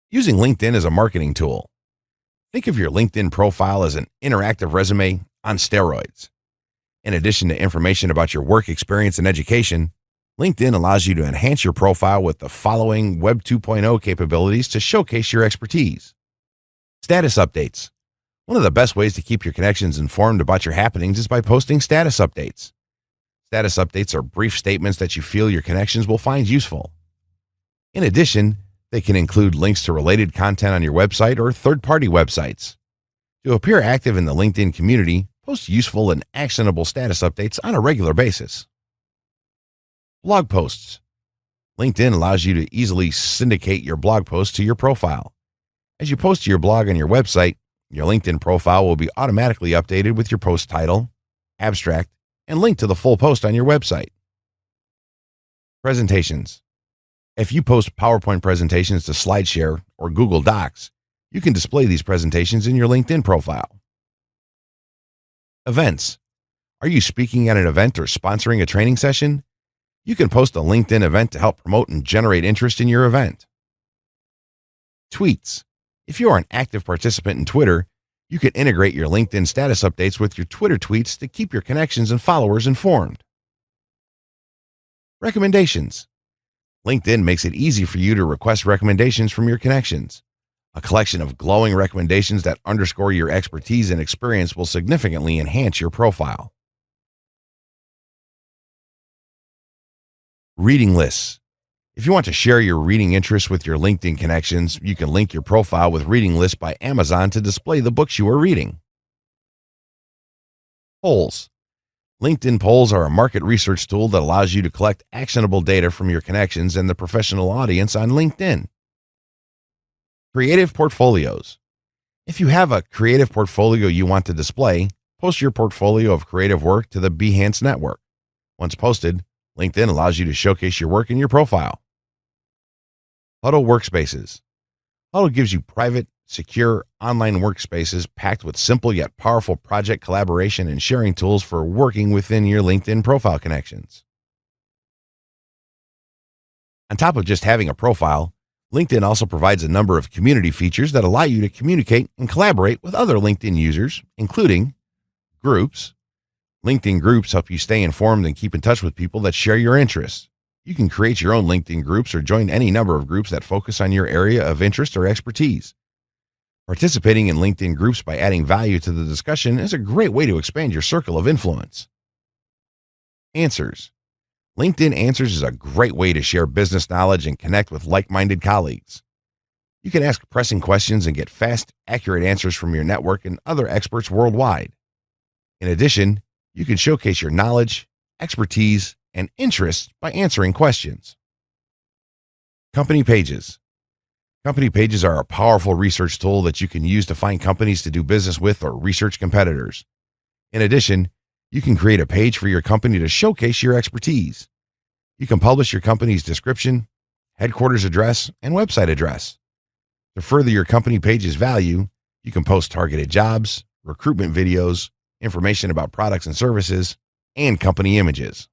Using LinkedIn as a marketing tool. Think of your LinkedIn profile as an interactive resume on steroids. In addition to information about your work experience and education, LinkedIn allows you to enhance your profile with the following Web 2.0 capabilities to showcase your expertise. Status updates. One of the best ways to keep your connections informed about your happenings is by posting status updates. Status updates are brief statements that you feel your connections will find useful. In addition, they can include links to related content on your website or third-party websites. To appear active in the LinkedIn community, post useful and actionable status updates on a regular basis. Blog posts. LinkedIn allows you to easily syndicate your blog posts to your profile. As you post to your blog on your website, your LinkedIn profile will be automatically updated with your post title, abstract, and link to the full post on your website. Presentations. If you post PowerPoint presentations to SlideShare or Google Docs, you can display these presentations in your LinkedIn profile. Events. Are you speaking at an event or sponsoring a training session? You can post a LinkedIn event to help promote and generate interest in your event. Tweets. If you are an active participant in Twitter, you can integrate your LinkedIn status updates with your Twitter tweets to keep your connections and followers informed. Recommendations. LinkedIn makes it easy for you to request recommendations from your connections. A collection of glowing recommendations that underscore your expertise and experience will significantly enhance your profile. Reading lists. If you want to share your reading interests with your LinkedIn connections, you can link your profile with Reading Lists by Amazon to display the books you are reading. Polls. LinkedIn polls are a market research tool that allows you to collect actionable data from your connections and the professional audience on LinkedIn. Creative portfolios. If you have a creative portfolio you want to display, post your portfolio of creative work to the Behance network. Once posted, LinkedIn allows you to showcase your work in your profile. Huddle workspaces. Huddle gives you private, secure online workspaces packed with simple yet powerful project collaboration and sharing tools for working within your LinkedIn profile connections. On top of just having a profile, LinkedIn also provides a number of community features that allow you to communicate and collaborate with other LinkedIn users, including groups. LinkedIn groups help you stay informed and keep in touch with people that share your interests. You can create your own LinkedIn groups or join any number of groups that focus on your area of interest or expertise. Participating in LinkedIn groups by adding value to the discussion is a great way to expand your circle of influence. Answers. LinkedIn Answers is a great way to share business knowledge and connect with like-minded colleagues. You can ask pressing questions and get fast, accurate answers from your network and other experts worldwide. In addition, you can showcase your knowledge, expertise, and interests by answering questions. Company pages. Company pages are a powerful research tool that you can use to find companies to do business with or research competitors. In addition, you can create a page for your company to showcase your expertise. You can publish your company's description, headquarters address, and website address. To further your company page's value, you can post targeted jobs, recruitment videos, information about products and services, and company images.